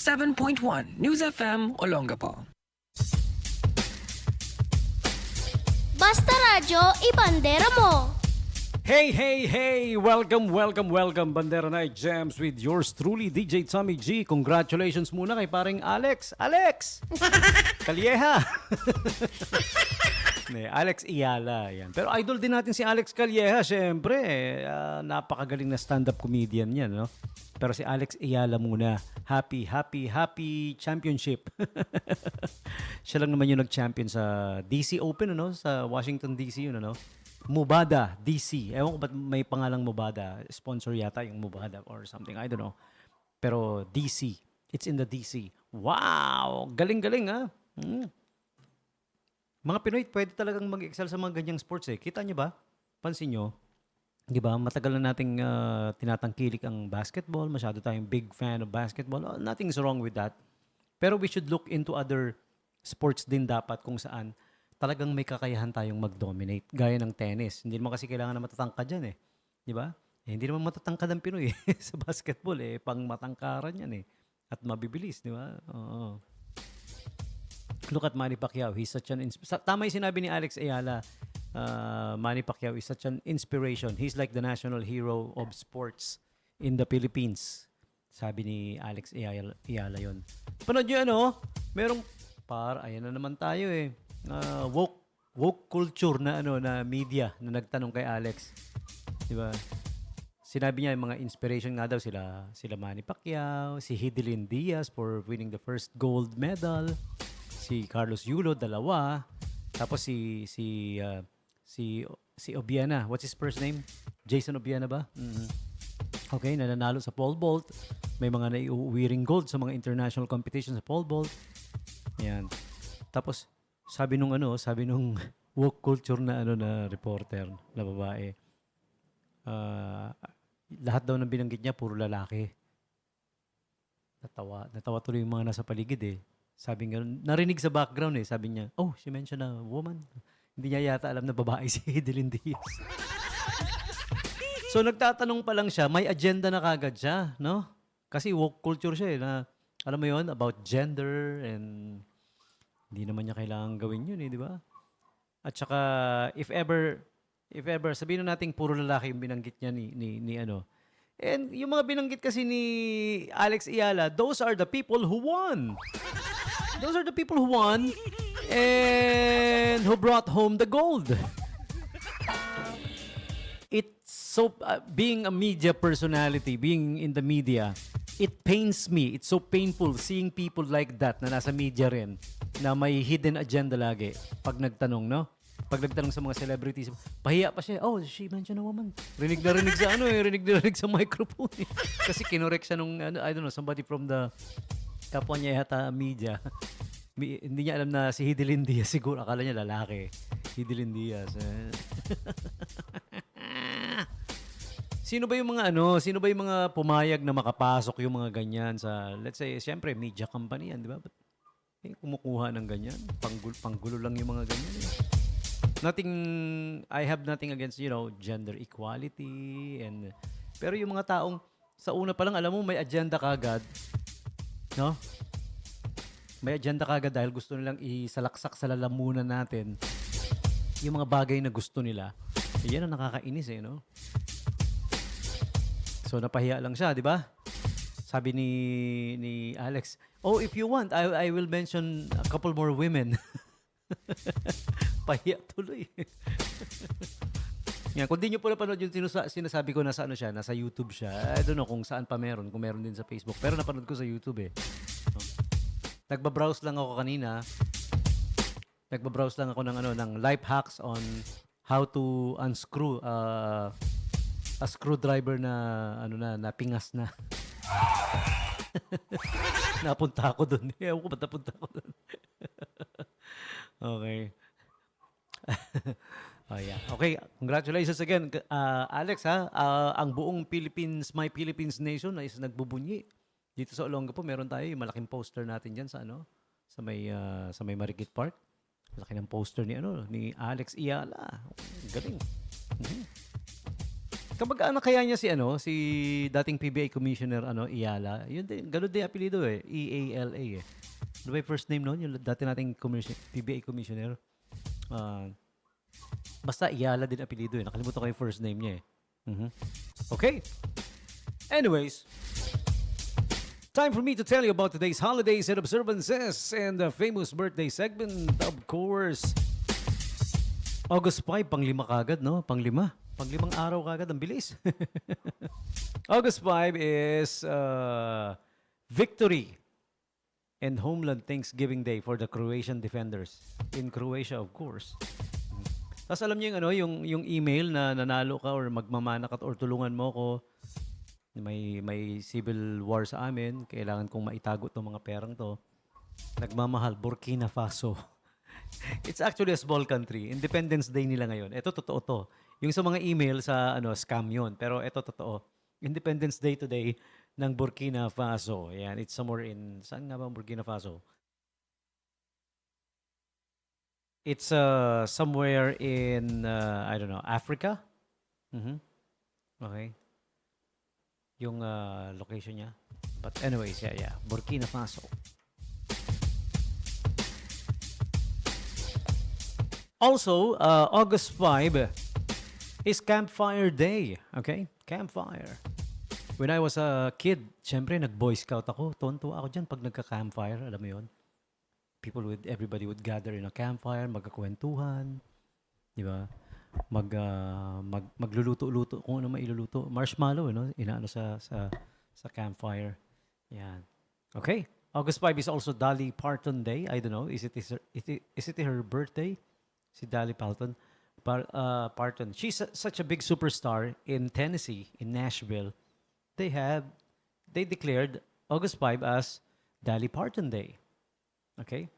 97.1 News FM Olongapo. Basta Radyo, ibandera mo! Hey, hey, hey! Welcome, welcome, welcome, Bandera Night Jams with yours truly, DJ Tommy G. Congratulations muna kay paring Alex. Alex! Calieja! Alex Iyala. Yan. Pero idol din natin si Alex Calieja, syempre. Napakagaling na stand-up comedian yan, no? Pero si Alex Iyala muna. Happy, happy, happy championship. Siya lang naman yung nag-champion sa DC Open, ano? Sa Washington, DC, yun, ano? Mubada, DC. Ewan ko ba't may pangalang Mubada. Sponsor yata yung Mubada or something. I don't know. Pero DC. It's in the DC. Wow! Galing-galing, ha? Mga Pinoy, pwede talagang mag-excel sa mga ganyang sports, eh. Kita nyo ba? Pansin nyo? Di ba? Matagal na nating tinatangkilik ang basketball. Masyado tayong big fan of basketball. Nothing's wrong with that. Pero we should look into other sports din dapat kung saan talagang may kakayahan tayong mag-dominate. Gaya ng tennis. Hindi naman kasi kailangan na matatangkad dyan, eh. Di ba? Hindi naman matatangkad ang Pinoy, eh. Sa basketball, eh. Pang matangkaran yan, eh. At mabibilis, di ba? Oo. Look at Manny Pacquiao. He's such an tama yung sinabi ni Alex Ayala. Manny Pacquiao is such an inspiration. He's like the national hero of sports in the Philippines. Sabi ni Alex Ayala yun. Panood nyo ano? Merong ayan na naman tayo eh. Woke culture na na media na nagtanong kay Alex. Di ba? Sinabi niya yung mga inspiration nga daw sila Manny Pacquiao, si Hidilyn Diaz for winning the first gold medal, si Carlos Yulo, 2, tapos si Obiena. What's his first name? Jason Obiena ba? Mm-hmm. Okay, nananalo sa pole vault. May mga naiuwi ring gold sa mga international competitions sa pole vault. Yan. Tapos sabi nung woke culture na na reporter na babae. Lahat daw ng binanggit niya puro lalaki. Natawa tuloy yung mga nasa paligid eh. Sabi nga, narinig sa background eh. Sabi niya, oh, she mentioned a woman. Hindi niya yata alam na babae si Hidilyn Diaz. So nagtatanong pa lang siya, may agenda na kagad siya, no? Kasi woke culture siya eh, na, alam mo yon about gender and hindi naman niya kailangan gawin yun eh, di ba? At saka, if ever, sabihin na natin puro lalaki yung binanggit niya ni ano. And yung mga binanggit kasi ni Alex Ayala, those are the people who won. Those are the people who won and who brought home the gold. It's so, being a media personality, being in the media, it pains me. It's so painful seeing people like that na nasa media rin, na may hidden agenda lagi. Pag nagtanong, no? Pag nagtanong sa mga celebrities, pahiya pa siya. Oh, she mentioned a woman. Rinig na rinig sa rinig na rinig sa microphone. Kasi kinorek siya nung, I don't know, somebody from the kapwa niya yata media. Hindi niya alam na si Hidilyn Diaz. Siguro, akala niya lalaki. Hidilyn Diaz. Sino ba yung mga pumayag na makapasok yung mga ganyan sa, let's say, siyempre, media company yan, di ba? But, kumukuha ng ganyan. Panggulo lang yung mga ganyan. I have nothing against, gender equality pero yung mga taong sa una pa lang, alam mo, may agenda kagad. No? May agenda kagad dahil gusto nilang isalaksak sa lalamunan natin yung mga bagay na gusto nila. Yan ang nakakainis eh, no? So, napahiya lang siya, di ba? Sabi ni Alex, oh, if you want, I will mention a couple more women. Pahiya tuloy. Yan, kung di nyo po napanood yung sinasabi ko, nasa YouTube siya. I don't know kung saan pa meron, kung meron din sa Facebook. Pero napanood ko sa YouTube eh. Nagbabrowse lang ako kanina. Nagbabrowse lang ako ng life hacks on how to unscrew a screwdriver na pingas na. Napunta ako doon. Ewan ko ba't napunta ako doon. Okay. Oh, yeah. Okay, congratulations again, Alex ha. Ang buong My Philippines Nation is nagbubunyi. Dito sa Olongapo, meron tayo yung malaking poster natin diyan sa may Marikit Park. Laki ng poster ni Alex Ayala. Galing. Mm-hmm. Kamag-anak kaya niya si dating PBA Commissioner Iyala. Yun din, ganun din apelyido EALA Ano ba yung first name noon? Yung dati nating PBA Commissioner. Ah, basta Iyala din apelyido Nakalimutan ko yung first name niya Okay. Anyways, time for me to tell you about today's holidays and observances and the famous birthday segment, of course. August 5, pang-5 kagad, no? Pang-5 araw kagad, ang bilis. August 5 is Victory and Homeland Thanksgiving Day for the Croatian defenders. In Croatia, of course. Tapos alam niyo yung email na nanalo ka or magmamana ka or tulungan mo ko, may civil war sa amin, kailangan kong maitago itong mga perang to. Nagmamahal, Burkina Faso. It's actually a small country. Independence Day nila ngayon. Ito, totoo to. Yung sa mga email sa scam yun. Pero ito, totoo. Independence Day today ng Burkina Faso. Yan, it's somewhere in, saan nga ba ang Burkina Faso? It's somewhere in, I don't know, Africa? Okay. Yung location niya. But anyways, yeah. Burkina Faso. Also, August 5 is Campfire Day. Okay? Campfire. When I was a kid, syempre, nag-Boy Scout ako. Tonto ako dyan pag nagka-campfire. Alam mo yun? Everybody would gather in a campfire, magkakwentuhan. Di ba? Magluluto-luto kung ano mailuluto. Marshmallow, inaano sa campfire. Yan. Okay. August 5 is also Dolly Parton Day. I don't know. Is it her birthday? Si Dolly Parton. Parton. She's such a big superstar in Tennessee, in Nashville. They declared August 5 as Dolly Parton Day. Okay?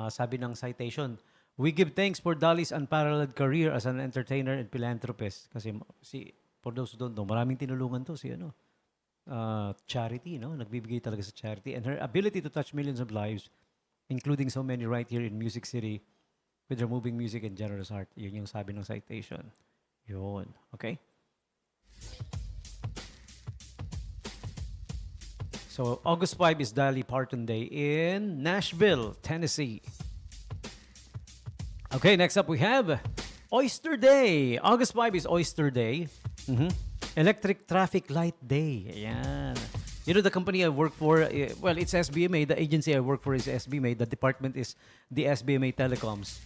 Sabi ng citation, we give thanks for Dolly's unparalleled career as an entertainer and philanthropist. Kasi for those who don't know, maraming tinulungan to charity, Nagbibigay talaga sa charity. And her ability to touch millions of lives, including so many right here in Music City, with her moving music and generous heart. Yun yung sabi ng citation. Yun. Okay? So, August 5 is Dolly Parton Day in Nashville, Tennessee. Okay, next up we have Oyster Day. August 5 is Oyster Day. Electric Traffic Light Day. Ayan. You know, the company I work for, it's SBMA. The agency I work for is SBMA. The department is the SBMA Telecoms.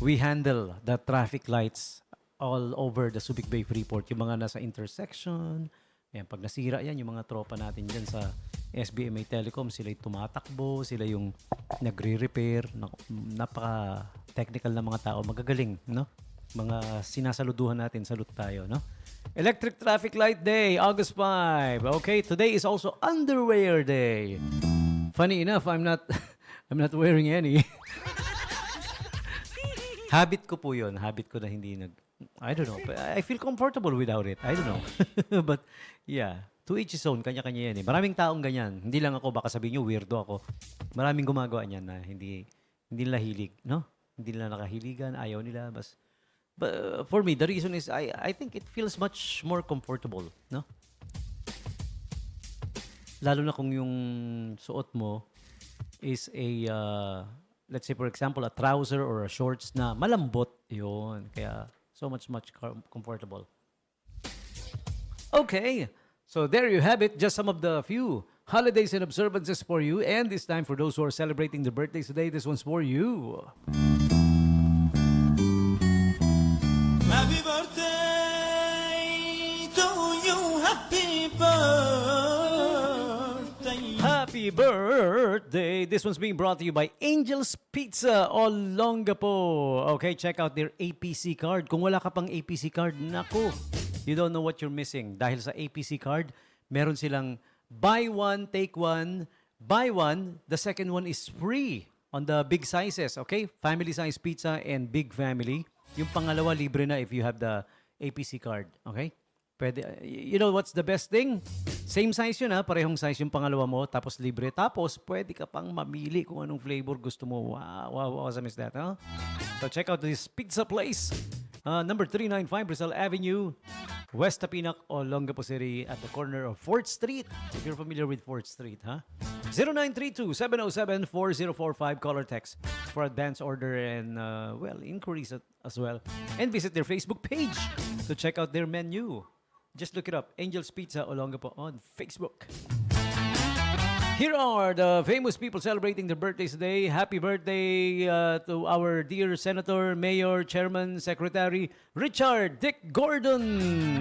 We handle the traffic lights all over the Subic Bay Freeport. Yung mga nasa intersection. Ayan, pag nasira yan, yung mga tropa natin dyan sa SBMA Telecom, sila yung tumatakbo, sila yung nagre-repair. Napaka-technical na mga tao. Magagaling, no? Mga sinasaluduhan natin, salute tayo, no? Electric Traffic Light Day, August 5. Okay, today is also Underwear Day. Funny enough, I'm not wearing any. Habit ko po yun. Habit ko na hindi I don't know. I feel comfortable without it. I don't know. But, yeah. To each his own. Kanya-kanya yan Maraming taong ganyan. Hindi lang ako. Baka sabihin nyo, weirdo ako. Maraming gumagawa niyan na hindi nila hilig. No? Hindi nila nakahiligan. Ayaw nila. But for me, the reason is I think it feels much more comfortable. No? Lalo na kung yung suot mo is let's say for example, a trouser or a shorts na malambot. Yun. Kaya so much comfortable. Okay. So there you have it. Just some of the few holidays and observances for you. And this time for those who are celebrating their birthdays today, this one's for you. Happy birthday to you. Happy birthday. Happy birthday! This one's being brought to you by Angel's Pizza Olongapo. Okay, check out their APC card. Kung wala ka pang APC card, naku, you don't know what you're missing. Dahil sa APC card, meron silang buy one, take one. Buy one, the second one is free on the big sizes, okay? Family size pizza and big family. Yung pangalawa, libre na if you have the APC card, okay? Pwede, you know what's the best thing? Same size yun parehong size yung pangalawa mo, tapos libre. Tapos, pwede ka pang mamili kung anong flavor gusto mo. Wow, awesome is that, huh? So check out this pizza place. Number 395 Rizal Avenue, West Tapinac, Olongapo City at the corner of 4th Street. If you're familiar with 4th Street, huh? 0932-707-4045, call or text for advance order and, inquiries as well. And visit their Facebook page to check out their menu. Just look it up, Angel's Pizza Olongapo on Facebook. Here are the famous people celebrating their birthdays today. Happy birthday to our dear Senator, Mayor, Chairman, Secretary, Richard Dick Gordon.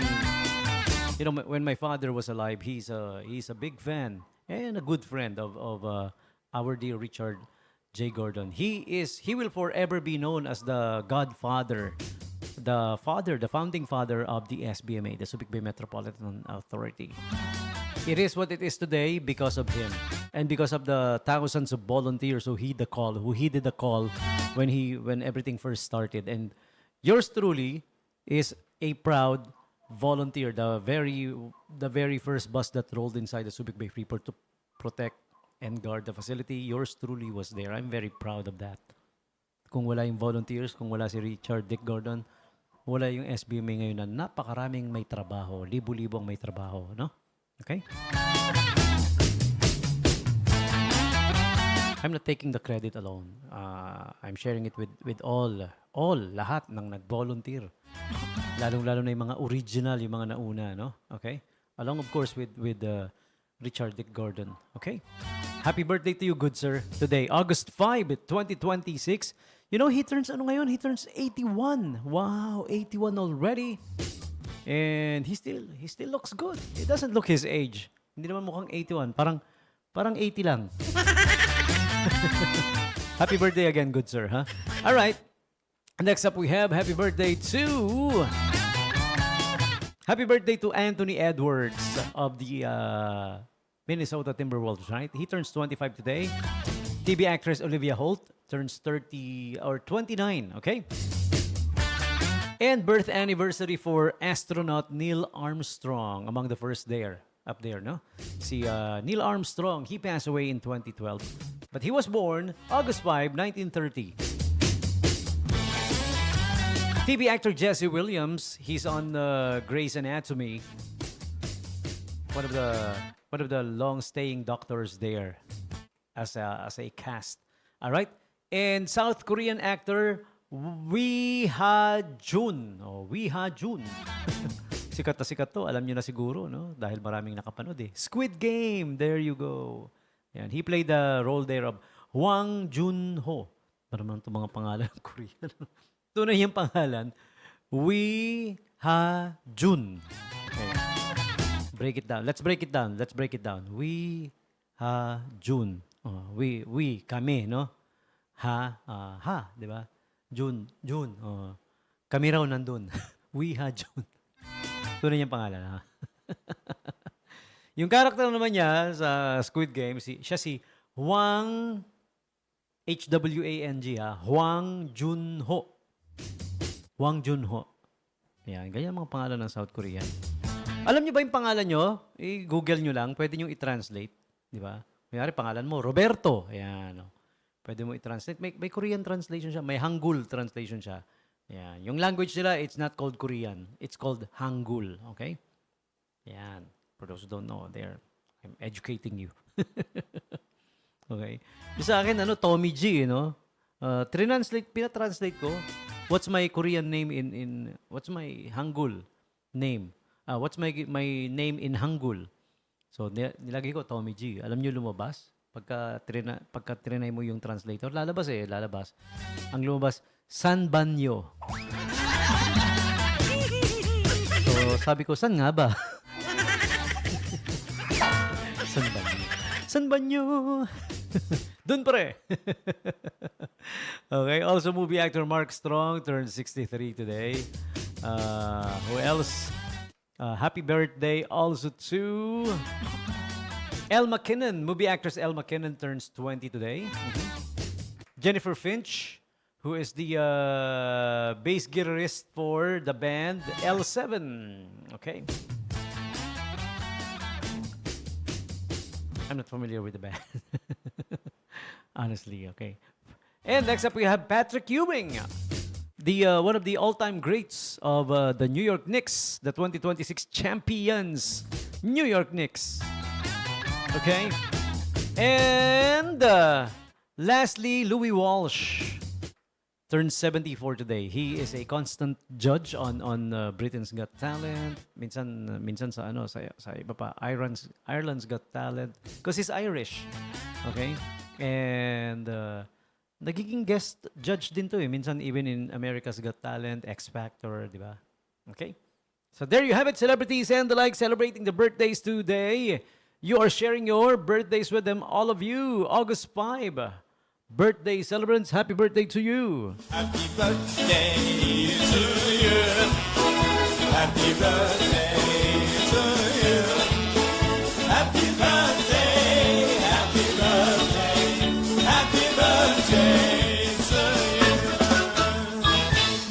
You know, when my father was alive, he's a big fan and a good friend of our dear Richard J. Gordon. He will forever be known as the godfather, the founding father of the SBMA, the Subic Bay Metropolitan Authority. It is what it is today because of him and because of the thousands of volunteers who heeded the call when everything first started. And yours truly is a proud volunteer, the very first bus that rolled inside the Subic Bay Freeport to protect and guard the facility. Yours truly was there. I'm very proud of that. Kung wala yung volunteers, kung wala si Richard Dick Gordon, wala yung SBMA ngayon na napakaraming may trabaho, libo-libo ang may trabaho, no? Okay? I'm not taking the credit alone. I'm sharing it with all, lahat ng nag-volunteer. Lalong-lalo na yung mga original, yung mga nauna, no? Okay? Along, of course, with Richard Dick Gordon. Okay? Happy birthday to you, good sir. Today, August 5, 2026. You know, he turns 81. Wow, 81 already. And he still looks good. He doesn't look his age. Hindi naman mukhang 81. Parang 80 lang. Happy birthday again, good sir, huh? All right. Next up, we have happy birthday to Anthony Edwards of the Minnesota Timberwolves, right? He turns 25 today. TV actress Olivia Holt turns 29, okay? And birth anniversary for astronaut Neil Armstrong, among the first up there, no? Si Neil Armstrong, he passed away in 2012. But he was born August 5, 1930. TV actor Jesse Williams, he's on Grey's Anatomy. One of the long-staying doctors there as a cast. All right? And South Korean actor Wi Ha-jun. Sikat na sikat to. Alam nyo na siguro, no? Dahil maraming nakapanood eh. Squid Game. There you go. Yan. He played the role there of Hwang Jun-ho. Para naman itong mga pangalan ng Korean. Tunay yung pangalan. Wi Ha-jun. Okay. Break it down. Let's break it down. Wi Ha-jun. Kami, no? Ha, di ba? Jun. Kami raw nandun. Wi Ha-jun. Tunay niyang pangalan, ha? Yung karakter naman niya sa Squid Game, siya si Hwang, H-W-A-N-G, ha? Hwang Jun-ho. Yan, ganyan mga pangalan ng South Korea. Alam niyo ba yung pangalan niyo? I-google niyo lang. Pwede niyo i-translate. Di ba? Mayari pangalan mo, Roberto. Ayan, pwede mo i-translate. May Korean translation siya. May Hangul translation siya. Yan. Yung language nila, it's not called Korean. It's called Hangul. Okay? Yan. For those who don't know, I'm educating you. Okay? Yung sa akin, Tommy G, no? Pinatranslate ko. What's my Korean name what's my Hangul name? What's my name in Hangul? So, nilagay ko Tommy G. Alam niyo lumabas? Pagka trinay mo yung translator, lalabas. Ang lumabas, San Banyo. So, sabi ko, saan nga ba? San Banyo. Dun pre. Okay, also movie actor Mark Strong turned 63 today. Who else? Happy birthday also to Elle McKinnon. Movie actress Elle McKinnon turns 20 today. Jennifer Finch, who is the bass guitarist for the band L7. Okay. I'm not familiar with the band. Honestly, okay. And next up, we have Patrick Ewing. the one of the all-time greats of the New York Knicks, the 2026 champions, New York Knicks. Okay? And lastly, Louis Walsh turns 74 today. He is a constant judge on Britain's Got Talent. Minsan sa iba pa, Ireland's Got Talent because he's Irish. Okay? And nagiging guest judge din to eh. Minsan even in America's Got Talent, X Factor, di ba? Okay? So there you have it, celebrities and the like celebrating the birthdays today. You are sharing your birthdays with them, all of you. August 5. Birthday celebrants, happy birthday to you. Happy birthday to you. Happy birthday to you. Happy birthday, happy birthday, happy birthday to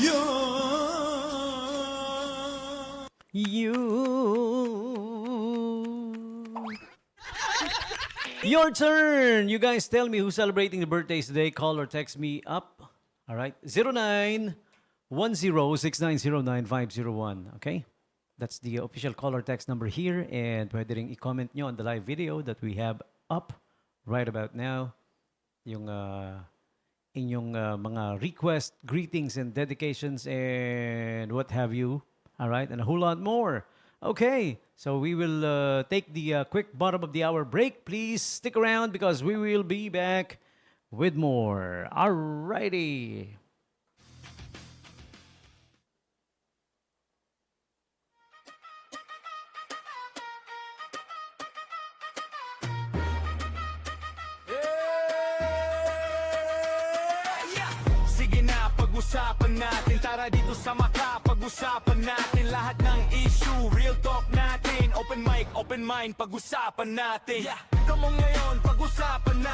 you. You. Your turn. You guys tell me who's celebrating the birthdays today. Call or text me up. All right. 0910-690-9501. Okay? That's the official call or text number here. And pwede ring i-comment nyo on the live video that we have up right about now. Yung inyong mga request, greetings and dedications and what have you. All right? And a whole lot more. Okay, so we will take the quick bottom of the hour break. Please stick around because we will be back with more. Alrighty. Sige na, pag-usapan natin. Tara dito sa pag-usapan natin lahat ng issue, real talk natin. Open mic, open mind, pag-usapan natin. Come on ngayon, pag-usapan natin.